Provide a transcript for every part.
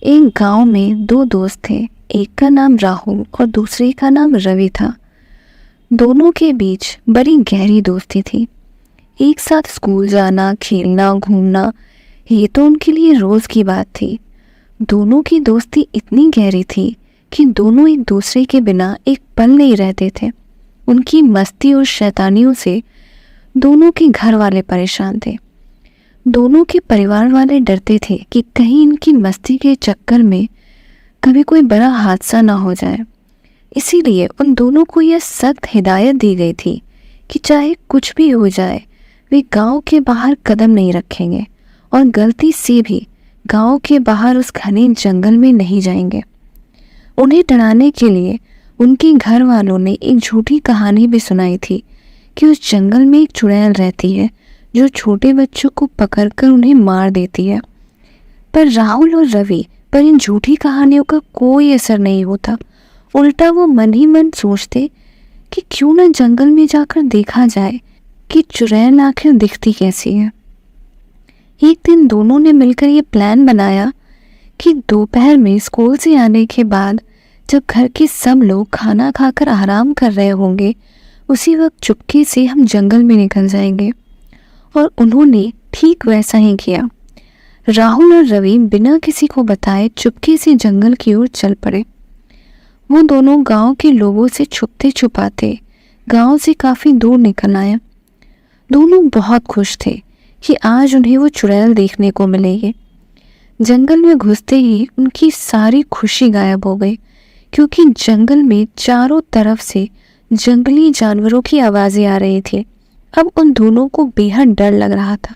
एक गांव में दो दोस्त थे। एक का नाम राहुल और दूसरे का नाम रवि था। दोनों के बीच बड़ी गहरी दोस्ती थी। एक साथ स्कूल जाना, खेलना, घूमना, ये तो उनके लिए रोज की बात थी। दोनों की दोस्ती इतनी गहरी थी कि दोनों एक दूसरे के बिना एक पल नहीं रहते थे। उनकी मस्ती और शैतानियों से दोनों के घर वाले परेशान थे। दोनों के परिवार वाले डरते थे कि कहीं इनकी मस्ती के चक्कर में कभी कोई बड़ा हादसा ना हो जाए। इसीलिए उन दोनों को यह सख्त हिदायत दी गई थी कि चाहे कुछ भी हो जाए, वे गांव के बाहर कदम नहीं रखेंगे और गलती से भी गांव के बाहर उस घने जंगल में नहीं जाएंगे। उन्हें डराने के लिए उनके घर वालों ने एक झूठी कहानी भी सुनाई थी कि उस जंगल में एक चुड़ैल रहती है जो छोटे बच्चों को पकड़कर उन्हें मार देती है। पर राहुल और रवि पर इन झूठी कहानियों का कोई असर नहीं होता। उल्टा वो मन ही मन सोचते कि क्यों न जंगल में जाकर देखा जाए कि चुड़ैल आखिर दिखती कैसी है। एक दिन दोनों ने मिलकर ये प्लान बनाया कि दोपहर में स्कूल से आने के बाद जब घर के सब लोग खाना खाकर आराम कर रहे होंगे, उसी वक्त चुपके से हम जंगल में निकल जाएंगे। और उन्होंने ठीक वैसा ही किया। राहुल और रवि बिना किसी को बताए चुपके से जंगल की ओर चल पड़े। वो दोनों गांव के लोगों से छुपते छुपाते गांव से काफी दूर निकल आए। दोनों बहुत खुश थे कि आज उन्हें वो चुड़ैल देखने को मिलेगी। जंगल में घुसते ही उनकी सारी खुशी गायब हो गई, क्योंकि जंगल में चारों तरफ से जंगली जानवरों की आवाजें आ रही थी। अब उन दोनों को बेहद डर लग रहा था।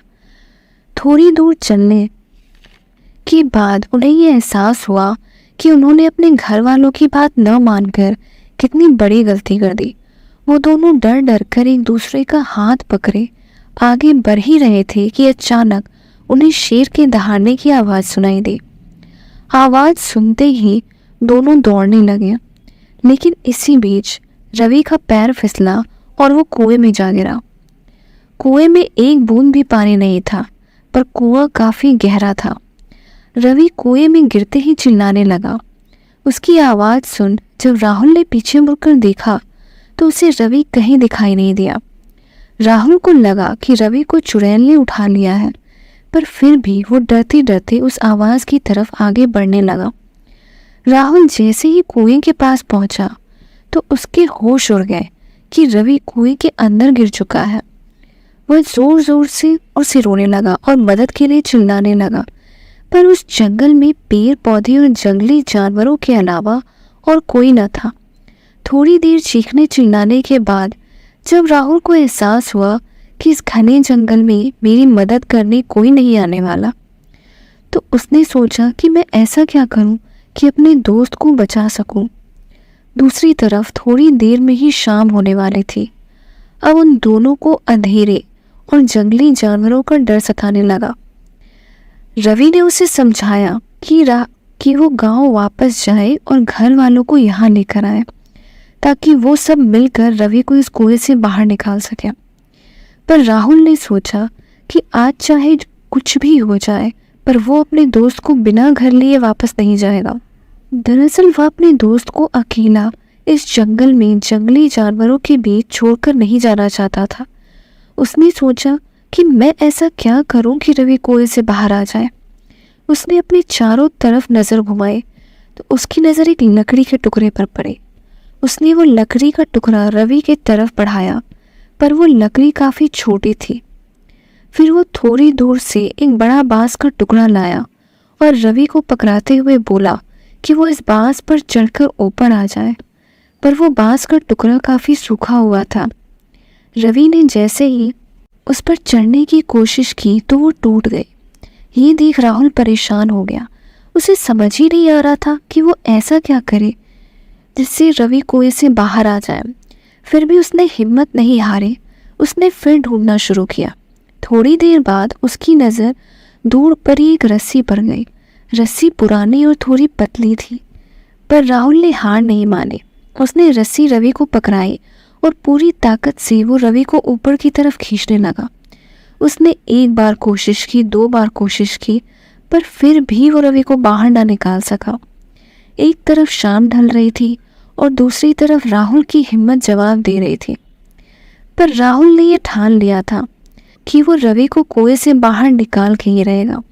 थोड़ी दूर चलने के बाद उन्हें यह एहसास हुआ कि उन्होंने अपने घर वालों की बात न मानकर कितनी बड़ी गलती कर दी। वो दोनों डर डर कर एक दूसरे का हाथ पकड़े आगे बढ़ ही रहे थे कि अचानक उन्हें शेर के दहाड़ने की आवाज़ सुनाई दी। आवाज़ सुनते ही दोनों दौड़ने लगे, लेकिन इसी बीच रवि का पैर फिसला और वो कुएं में जा गिरा। कुएं में एक बूंद भी पानी नहीं था, पर कुआं काफी गहरा था। रवि कुएं में गिरते ही चिल्लाने लगा। उसकी आवाज़ सुन जब राहुल ने पीछे मुड़कर देखा तो उसे रवि कहीं दिखाई नहीं दिया। राहुल को लगा कि रवि को चुड़ैल ने उठा लिया है, पर फिर भी वो डरते डरते उस आवाज़ की तरफ आगे बढ़ने लगा। राहुल जैसे ही कुएं के पास पहुंचा तो उसके होश उड़ गए कि रवि कुएं के अंदर गिर चुका है। वह जोर जोर से रोने लगा और मदद के लिए चिल्लाने लगा, पर उस जंगल में पेड़ पौधे और जंगली जानवरों के अलावा और कोई न था। थोड़ी देर चीखने चिल्लाने के बाद जब राहुल को एहसास हुआ कि इस घने जंगल में मेरी मदद करने कोई नहीं आने वाला, तो उसने सोचा कि मैं ऐसा क्या करूं कि अपने दोस्त को बचा सकूं। दूसरी तरफ थोड़ी देर में ही शाम होने वाली थी। अब उन दोनों को अंधेरे और जंगली जानवरों का डर सताने लगा। रवि ने उसे समझाया कि वो गांव वापस जाए और घर वालों को यहाँ लेकर आए, ताकि वो सब मिलकर रवि को इस कुएं से बाहर निकाल सके। पर राहुल ने सोचा कि आज चाहे कुछ भी हो जाए, पर वो अपने दोस्त को बिना घर लिए वापस नहीं जाएगा। दरअसल वह अपने दोस्त को अकेला इस जंगल में जंगली जानवरों के बीच छोड़कर नहीं जाना चाहता था। उसने सोचा कि मैं ऐसा क्या करूं कि रवि कुएं से बाहर आ जाए। उसने अपने चारों तरफ नज़र घुमाई तो उसकी नज़र एक लकड़ी के टुकड़े पर पड़ी। उसने वो लकड़ी का टुकड़ा रवि की तरफ बढ़ाया, पर वो लकड़ी काफ़ी छोटी थी। फिर वो थोड़ी दूर से एक बड़ा बांस का टुकड़ा लाया और रवि को पकड़ाते हुए बोला कि वो इस बांस पर चढ़कर ऊपर आ जाए। पर वो बांस का टुकड़ा काफ़ी सूखा हुआ था। रवि ने जैसे ही उस पर चढ़ने की कोशिश की तो वो टूट गई। ये देख राहुल परेशान हो गया। उसे समझ ही नहीं आ रहा था कि वो ऐसा क्या करे जिससे रवि कुएं से बाहर आ जाए। फिर भी उसने हिम्मत नहीं हारी। उसने फिर ढूंढना शुरू किया। थोड़ी देर बाद उसकी नज़र दूर पर ही एक रस्सी पर गई। रस्सी पुरानी और थोड़ी पतली थी, पर राहुल ने हार नहीं मानी। उसने रस्सी रवि को पकड़ाई और पूरी ताकत से वो रवि को ऊपर की तरफ खींचने लगा। उसने एक बार कोशिश की, 2 बार कोशिश की, पर फिर भी वो रवि को बाहर ना निकाल सका। एक तरफ शाम ढल रही थी और दूसरी तरफ राहुल की हिम्मत जवाब दे रही थी। पर राहुल ने यह ठान लिया था कि वो रवि को कुएं से बाहर निकाल के ही रहेगा।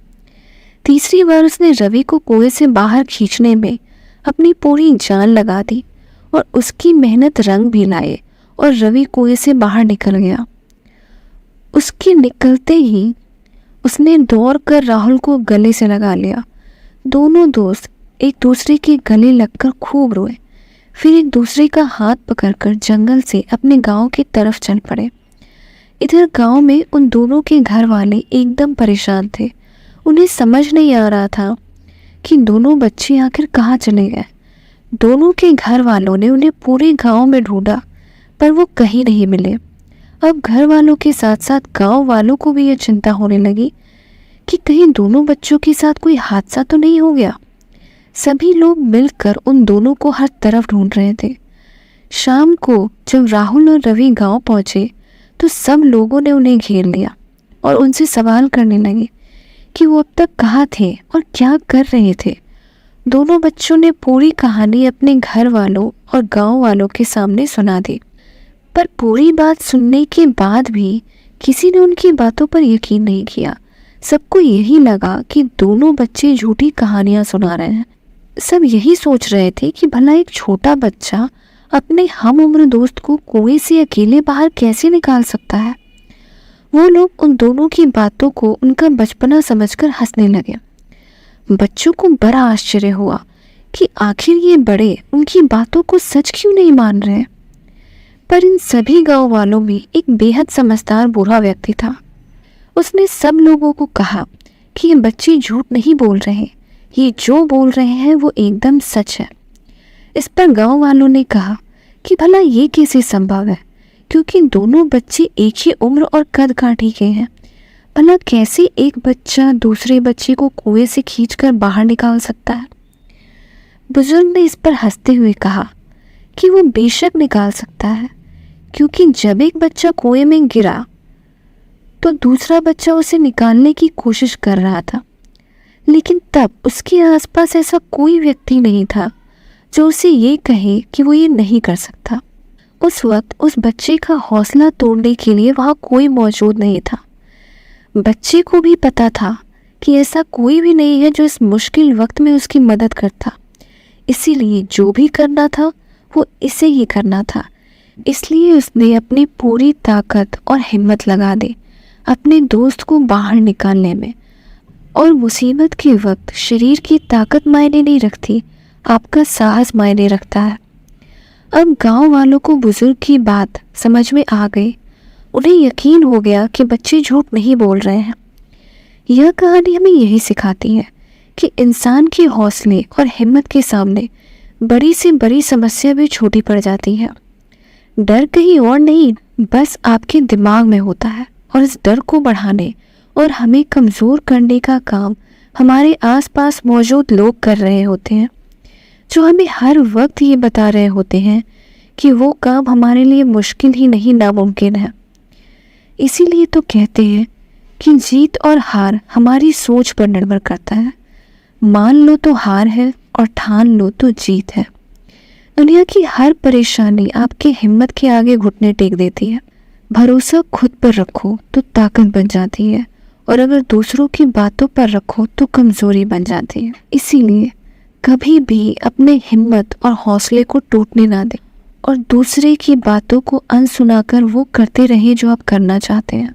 तीसरी बार उसने रवि को कुएं से बाहर खींचने में अपनी पूरी जान लगा दी और उसकी मेहनत रंग भी लाए और रवि कुएं से बाहर निकल गया। उसके निकलते ही उसने दौड़कर राहुल को गले से लगा लिया। दोनों दोस्त एक दूसरे के गले लगकर खूब रोए, फिर एक दूसरे का हाथ पकड़कर जंगल से अपने गांव की तरफ चल पड़े। इधर गांव में उन दोनों के घर वाले एकदम परेशान थे। उन्हें समझ नहीं आ रहा था कि दोनों बच्चे आखिर कहाँ चले गए। दोनों के घर वालों ने उन्हें पूरे गांव में ढूंढा पर वो कहीं नहीं मिले। अब घर वालों के साथ साथ गांव वालों को भी यह चिंता होने लगी कि कहीं दोनों बच्चों के साथ कोई हादसा तो नहीं हो गया। सभी लोग मिलकर उन दोनों को हर तरफ ढूंढ रहे थे। शाम को जब राहुल और रवि गांव पहुंचे तो सब लोगों ने उन्हें घेर लिया और उनसे सवाल करने लगे कि वो अब तक कहाँ थे और क्या कर रहे थे। दोनों बच्चों ने पूरी कहानी अपने घर वालों और गांव वालों के सामने सुना दी, पर पूरी बात सुनने के बाद भी किसी ने उनकी बातों पर यकीन नहीं किया। सबको यही लगा कि दोनों बच्चे झूठी कहानियां सुना रहे हैं। सब यही सोच रहे थे कि भला एक छोटा बच्चा अपने हम उम्र दोस्त को कुएं से अकेले बाहर कैसे निकाल सकता है। वो लोग उन दोनों की बातों को उनका बचपना समझकर हंसने लगे। बच्चों को बड़ा आश्चर्य हुआ कि आखिर ये बड़े उनकी बातों को सच क्यों नहीं मान रहे। पर इन सभी गांव वालों में एक बेहद समझदार बूढ़ा व्यक्ति था। उसने सब लोगों को कहा कि ये बच्चे झूठ नहीं बोल रहे, ये जो बोल रहे हैं वो एकदम सच है। इस पर गांव वालों ने कहा कि भला ये कैसे संभव है, क्योंकि दोनों बच्चे एक ही उम्र और कद काठी के हैं। भला कैसे एक बच्चा दूसरे बच्चे को कुएं से खींचकर बाहर निकाल सकता है। बुजुर्ग ने इस पर हंसते हुए कहा कि वो बेशक निकाल सकता है, क्योंकि जब एक बच्चा कुएं में गिरा तो दूसरा बच्चा उसे निकालने की कोशिश कर रहा था, लेकिन तब उसके आसपास ऐसा कोई व्यक्ति नहीं था जो उसे ये कहे कि वो ये नहीं कर सकता। उस वक्त उस बच्चे का हौसला तोड़ने के लिए वहाँ कोई मौजूद नहीं था। बच्चे को भी पता था कि ऐसा कोई भी नहीं है जो इस मुश्किल वक्त में उसकी मदद करता, इसीलिए जो भी करना था वो इसे ही करना था। इसलिए उसने अपनी पूरी ताकत और हिम्मत लगा दी अपने दोस्त को बाहर निकालने में। और मुसीबत के वक्त शरीर की ताकत मायने नहीं रखती, आपका साहस मायने रखता है। अब गांव वालों को बुजुर्ग की बात समझ में आ गई। उन्हें यकीन हो गया कि बच्चे झूठ नहीं बोल रहे हैं। यह कहानी हमें यही सिखाती है कि इंसान के हौसले और हिम्मत के सामने बड़ी से बड़ी समस्या भी छोटी पड़ जाती है। डर कहीं और नहीं, बस आपके दिमाग में होता है, और इस डर को बढ़ाने और हमें कमज़ोर करने का काम हमारे आसपास मौजूद लोग कर रहे होते हैं, जो हमें हर वक्त ये बता रहे होते हैं कि वो काम हमारे लिए मुश्किल ही नहीं नामुमकिन है। इसीलिए तो कहते हैं कि जीत और हार हमारी सोच पर निर्भर करता है। मान लो तो हार है और ठान लो तो जीत है। दुनिया की हर परेशानी आपके हिम्मत के आगे घुटने टेक देती है। भरोसा खुद पर रखो तो ताकत बन जाती है, और अगर दूसरों की बातों पर रखो तो कमज़ोरी बन जाती है। इसीलिए कभी भी अपने हिम्मत और हौसले को टूटने ना दें और दूसरे की बातों को अनसुना कर वो करते रहें जो आप करना चाहते हैं।